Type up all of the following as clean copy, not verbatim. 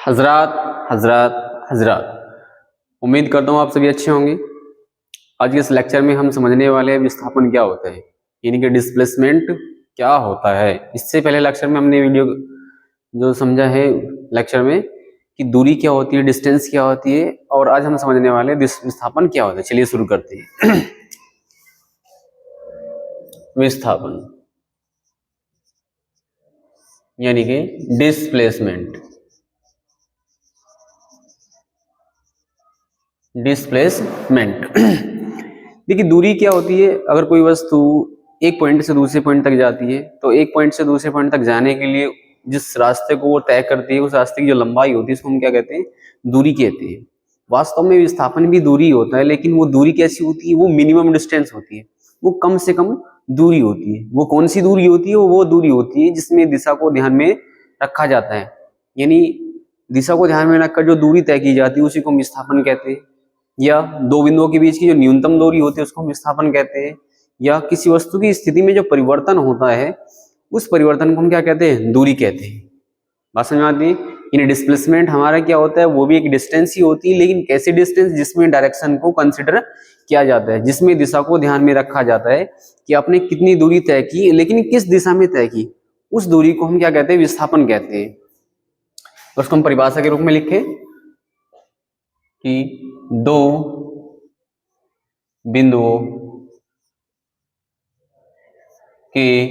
हजरात हजरात हजरात, उम्मीद करता हूँ आप सभी अच्छे होंगे। आज के इस लेक्चर में हम समझने वाले हैं विस्थापन क्या होता है, यानी कि डिस्प्लेसमेंट क्या होता है। इससे पहले लेक्चर में हमने वीडियो जो समझा है लेक्चर में कि दूरी क्या होती है, डिस्टेंस क्या होती है, और आज हम समझने वाले हैं विस्थापन क्या होता है। चलिए शुरू करते हैं। विस्थापन यानी कि डिस्प्लेसमेंट। देखिए दूरी क्या होती है। अगर कोई वस्तु एक पॉइंट से दूसरे पॉइंट तक जाती है तो एक पॉइंट से दूसरे पॉइंट तक जाने के लिए जिस रास्ते को वो तय करती है, उस रास्ते की जो लंबाई होती है उसको हम क्या कहते हैं, दूरी कहते हैं। वास्तव में विस्थापन भी दूरी होता है, लेकिन वो दूरी कैसी होती है, वो मिनिमम डिस्टेंस होती है, वो कम से कम दूरी होती है। वो कौन सी दूरी होती है, वो दूरी होती है जिसमें दिशा को ध्यान में रखा जाता है। यानी दिशा को ध्यान में रखकर जो दूरी तय की जाती है उसी को हम विस्थापन कहते हैं। या दो बिंदुओं के बीच की जो न्यूनतम दूरी होती है उसको हम विस्थापन कहते हैं। या किसी वस्तु की स्थिति में जो परिवर्तन होता है उस परिवर्तन को हम क्या कहते हैं, दूरी कहते हैं। बात समझ में आती है। यानी डिस्प्लेसमेंट हमारा क्या होता है, वो भी एक डिस्टेंस ही होती है, लेकिन कैसी डिस्टेंस, जिसमें डायरेक्शन को कंसिडर किया जाता है, जिसमें दिशा को ध्यान में रखा जाता है कि आपने कितनी दूरी तय की, लेकिन किस दिशा में तय की, उस दूरी को हम क्या कहते हैं, विस्थापन कहते हैं। तो उसको हम परिभाषा के रूप में लिखें कि दो बिंदुओं के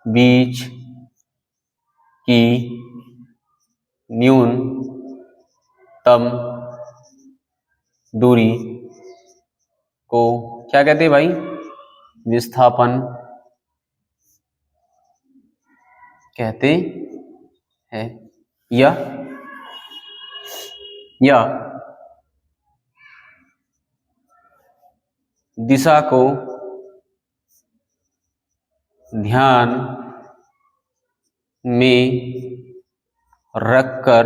बीच की न्यूनतम दूरी को क्या कहते हैं भाई, विस्थापन कहते हैं। या दिशा को ध्यान में रखकर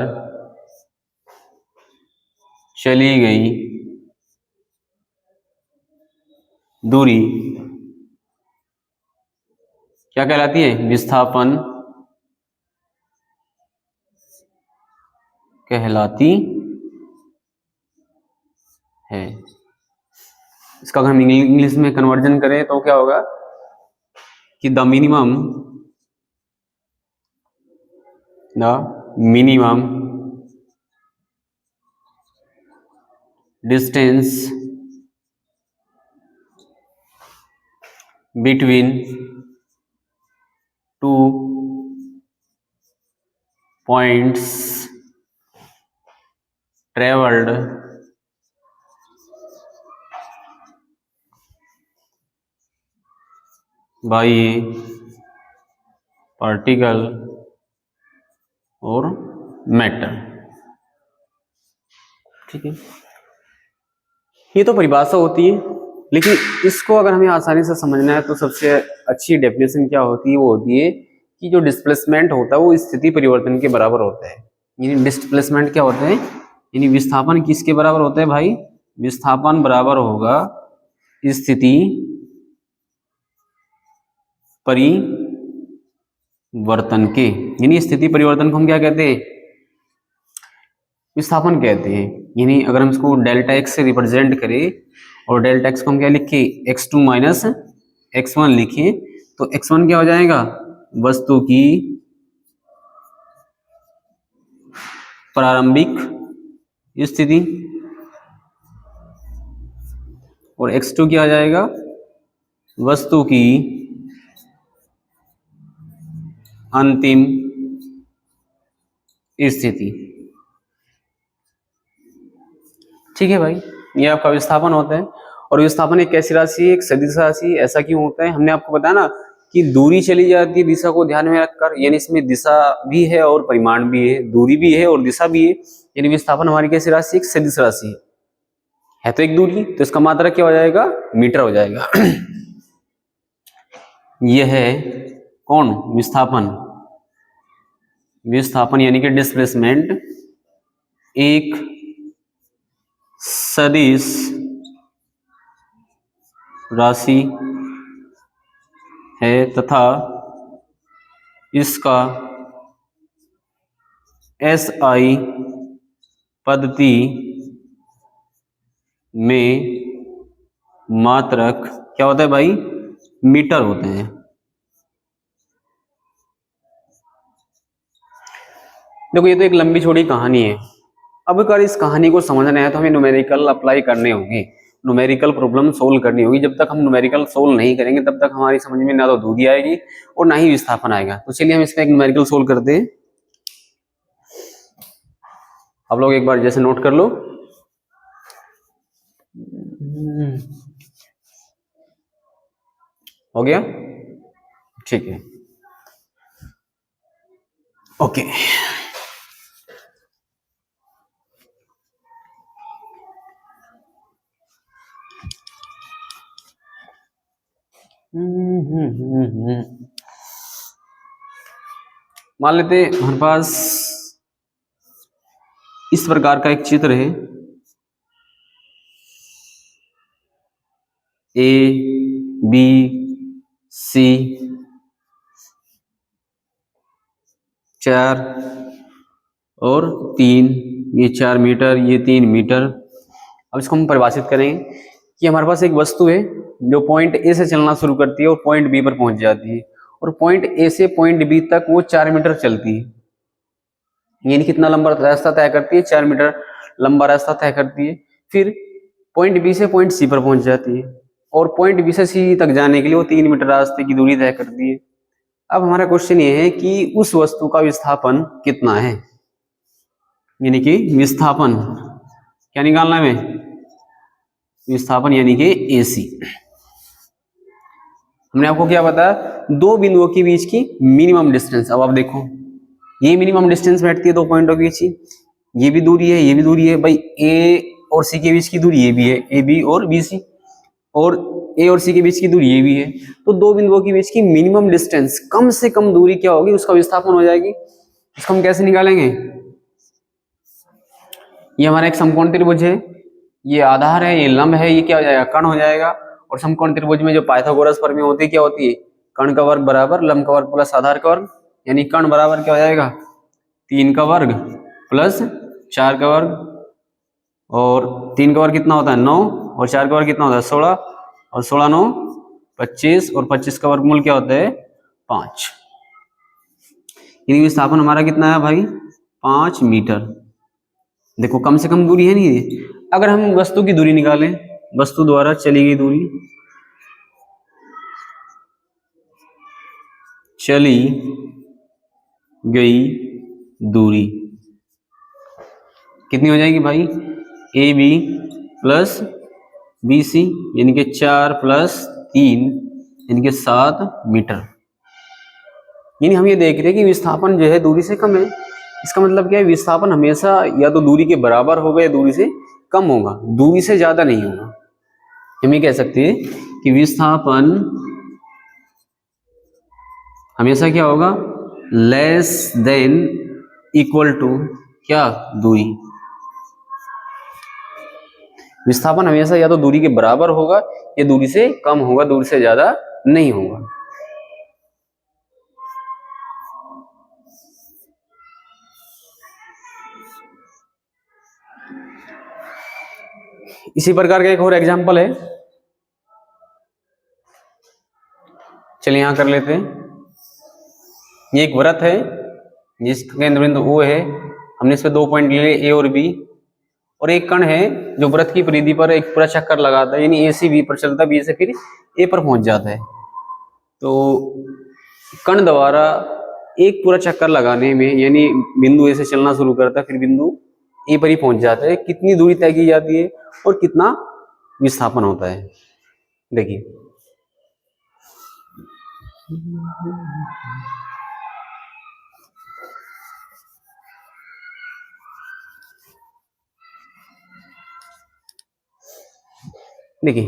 चली गई दूरी क्या कहलाती है, विस्थापन कहलाती है। इसका अगर हम इंग्लिश में कन्वर्जन करें तो क्या होगा कि the minimum distance between two points travelled by a particle और मैटर। ठीक है, ये तो परिभाषा होती है, लेकिन इसको अगर हमें आसानी से समझना है तो सबसे अच्छी डेफिनेशन क्या होती है, वो होती है कि जो डिस्प्लेसमेंट होता है वो स्थिति परिवर्तन के बराबर होता है। यानी डिस्प्लेसमेंट क्या होता है, यानी विस्थापन किसके बराबर होता है भाई, विस्थापन बराबर होगा स्थिति परिवर्तन के। यानी स्थिति परिवर्तन को हम क्या कहते हैं, विस्थापन कहते हैं। यानी अगर हम इसको डेल्टा एक्स से रिप्रेजेंट करें और डेल्टा एक्स को हम क्या लिखे, x2 माइनस x1 लिखे, तो x1 क्या हो जाएगा, वस्तु की प्रारंभिक स्थिति, और x2 क्या आ जाएगा, वस्तु की अंतिम स्थिति। ठीक है भाई, ये आपका विस्थापन होता है। और विस्थापन एक कैसी राशि है, एक सदिश राशि। ऐसा क्यों होता है, हमने आपको बताया ना कि दूरी चली जाती है दिशा को ध्यान में रखकर, यानी इसमें दिशा भी है और परिमाण भी है, दूरी भी है और दिशा भी है। यानी विस्थापन हमारी कैसी राशि, एक सदिश राशि है तो एक दूरी, तो इसका मात्रा क्या हो जाएगा, मीटर हो जाएगा। यह है कौन, विस्थापन। विस्थापन यानी कि डिस्प्लेसमेंट एक सदिश राशि है तथा इसका SI पद्धति में मात्रक क्या होता है भाई, मीटर होते हैं। देखो ये तो एक लंबी चौड़ी कहानी है। अब अगर इस कहानी को समझना है तो हमें न्यूमेरिकल अप्लाई करने होंगे, न्यूमेरिकल प्रॉब्लम सोल्व करनी होगी। जब तक हम न्यूमेरिकल सोल्व नहीं करेंगे तब तक हमारी समझ में ना तो दूरी आएगी और ना ही विस्थापन आएगा। तो चलिए हम इसमें एक न्यूमेरिकल सोल्व करते हैं। आप लोग एक बार जैसे नोट कर लो। हो गया, ठीक है, ओके। मान लेते हैं हमारे पास इस प्रकार का एक चित्र है, ए बी सी 4 और 3, ये 4 मीटर, ये 3 मीटर। अब इसको हम परिभाषित करेंगे कि हमारे पास एक वस्तु है जो पॉइंट ए से चलना शुरू करती है और पॉइंट बी पर पहुंच जाती है, और पॉइंट ए से पॉइंट बी तक वो 4 मीटर चलती है। यानी कितना लंबा रास्ता तय करती है, 4 मीटर लंबा रास्ता तय करती है। फिर पॉइंट बी से पॉइंट सी पर पहुंच जाती है, और पॉइंट बी से सी तक जाने के लिए वो 3 मीटर रास्ते की दूरी तय करती है। अब हमारा क्वेश्चन ये है कि उस वस्तु का विस्थापन कितना है, यानी कि विस्थापन क्या निकालना है हमें, विस्थापन यानी कि AC। हमने आपको क्या बताया, दो बिंदुओं के बीच की मिनिमम डिस्टेंस। अब आप देखो ये मिनिमम डिस्टेंस बैठती है दो पॉइंटों के बीच की, ये भी दूरी है, ये भी दूरी है भाई। A और C के बीच की दूरी ये भी है, AB और BC, और A और C के बीच की दूरी ये भी है। तो दो बिंदुओं के बीच की मिनिमम डिस्टेंस, कम से कम दूरी क्या होगी, उसका विस्थापन हो जाएगी। इसको हम कैसे निकालेंगे, ये हमारा एक समकोण त्रिभुज है, ये आधार है, ये लंब है, ये क्या हो जाएगा, कर्ण हो जाएगा। और समकोण त्रिभुज में जो पाइथागोरस प्रमेय होती है क्या होती है, कर्ण का वर्ग बराबर लंब का वर्ग प्लस आधार का वर्ग। यानी कर्ण बराबर क्या हो जाएगा, 3 का वर्ग प्लस 4 का वर्ग, और 3 का वर्ग कितना होता है 9, और 4 का वर्ग कितना होता है 16, और 16 9 25, और 25 का वर्गमूल क्या होता है 5। यानी विस्थापन हमारा कितना है भाई 5 मीटर। देखो कम से कम दूरी है नहीं। अगर हम वस्तु की दूरी निकालें, वस्तु द्वारा चली गई दूरी, चली गई दूरी कितनी हो जाएगी भाई, AB प्लस BC, यानी कि 4 प्लस 3 यानी कि 7 मीटर। यानी हम ये देख रहे हैं कि विस्थापन जो है दूरी से कम है। इसका मतलब क्या है, विस्थापन हमेशा या तो दूरी के बराबर होगा या दूरी से कम होगा, दूरी से ज्यादा नहीं होगा। हम ये कह सकते हैं कि विस्थापन हमेशा क्या होगा, लेस देन इक्वल टू क्या, दूरी। विस्थापन हमेशा या तो दूरी के बराबर होगा या दूरी से कम होगा, दूरी से ज्यादा नहीं होगा। इसी प्रकार का एक और एग्जांपल है, चलिए यहां कर लेते हैं। ये एक वृत्त है जिसका केंद्र बिंदु O है, हमने इस पे 2 पॉइंट लिए A और B, और एक कण है जो वृत्त की परिधि पर एक पूरा चक्कर लगाता है, यानी A से B पर चलता है, B से फिर A पर पहुंच जाता है। तो कण द्वारा एक पूरा चक्कर लगाने में, यानी बिंदु A से चलना शुरू करता है फिर बिंदु A पर ही पहुंच जाता है, कितनी दूरी तय की जाती है और कितना विस्थापन होता है, देखिए। देखिए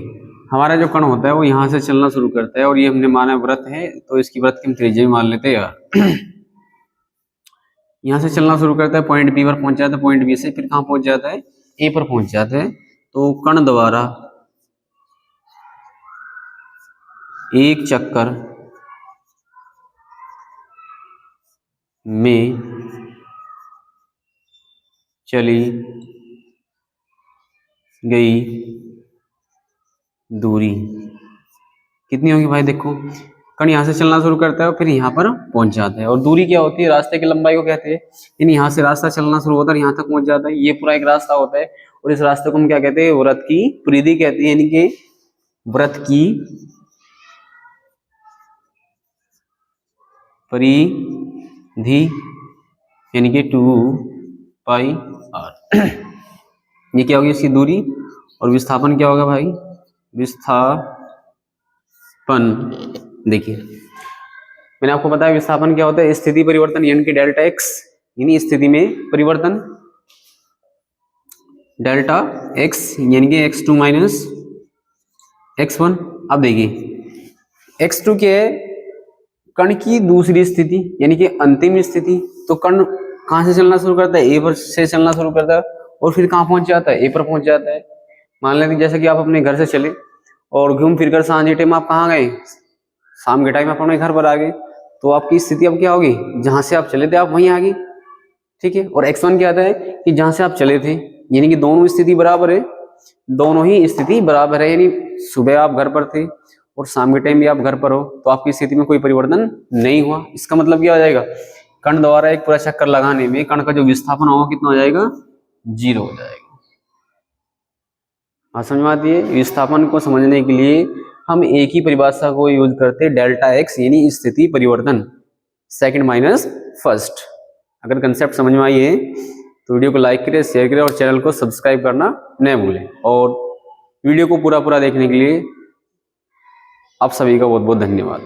हमारा जो कण होता है वो यहाँ से चलना शुरू करता है, और ये हमने माना व्रत है तो इसकी व्रत की हम त्रिज्या भी मान लेते हैं यार। यहाँ से चलना शुरू करता है, पॉइंट बी पर पहुंच जाता है, पॉइंट बी से फिर कहाँ पहुंच जाता है, ए पर पहुंच जाता है। तो कण द्वारा एक चक्कर में चली गई दूरी कितनी होगी भाई? देखो कण यहाँ से चलना शुरू करता है और फिर यहाँ पर पहुंच जाता है, और दूरी क्या होती है? रास्ते की लंबाई को कहते हैं। यानी यहाँ से रास्ता चलना शुरू होता है और यहाँ तक पहुंच जाता है, ये पूरा एक रास्ता होता है। और इस रास्ते को हम क्या कहते हैं? वृत्त की परिधि कहते हैं, यानी कि वृत्त की परिधि यानी कि 2πr। ये क्या होगी? इसकी दूरी। और विस्थापन क्या होगा भाई? विस्थापन, देखिए मैंने आपको बताया विस्थापन क्या होता है? स्थिति परिवर्तन यानी कि डेल्टा एक्स, यानी स्थिति में परिवर्तन, डेल्टा एक्स यानी कि x2 माइनस x1। अब देखिए x2 क्या है? कण की दूसरी स्थिति यानी कि अंतिम स्थिति। तो कण कहां से चलना शुरू करता है? ए पर से चलना शुरू करता है और फिर कहां पहुंच जाता है? ए पर पहुंच जाता है। मान लेते जैसे कि आप अपने घर से चले और घूम फिर कर सांझ के टाइम आप कहाँ गए? शाम के टाइम आप अपने घर पर आ गए, तो आपकी स्थिति अब क्या होगी? जहां से आप चले थे आप वहीं आ गई, ठीक है। और x1 क्या आता है कि जहां से आप चले थे, यानी कि दोनों स्थिति बराबर है, दोनों ही स्थिति बराबर है। यानी सुबह आप घर पर थे और शाम के टाइम भी आप घर पर हो, तो आपकी स्थिति में कोई परिवर्तन नहीं हुआ। इसका मतलब क्या हो जाएगा? कण द्वारा एक पूरा चक्कर लगाने में कण का जो विस्थापन होगा कितना हो जाएगा? 0 हो जाएगा। हाँ, समझ में आती है? विस्थापन को समझने के लिए हम एक ही परिभाषा को यूज करते हैं, डेल्टा एक्स यानी स्थिति परिवर्तन, सेकंड माइनस फर्स्ट। अगर कंसेप्ट समझ में आई है तो वीडियो को लाइक करें, शेयर करें और चैनल को सब्सक्राइब करना न भूलें। और वीडियो को पूरा देखने के लिए आप सभी का बहुत बहुत धन्यवाद।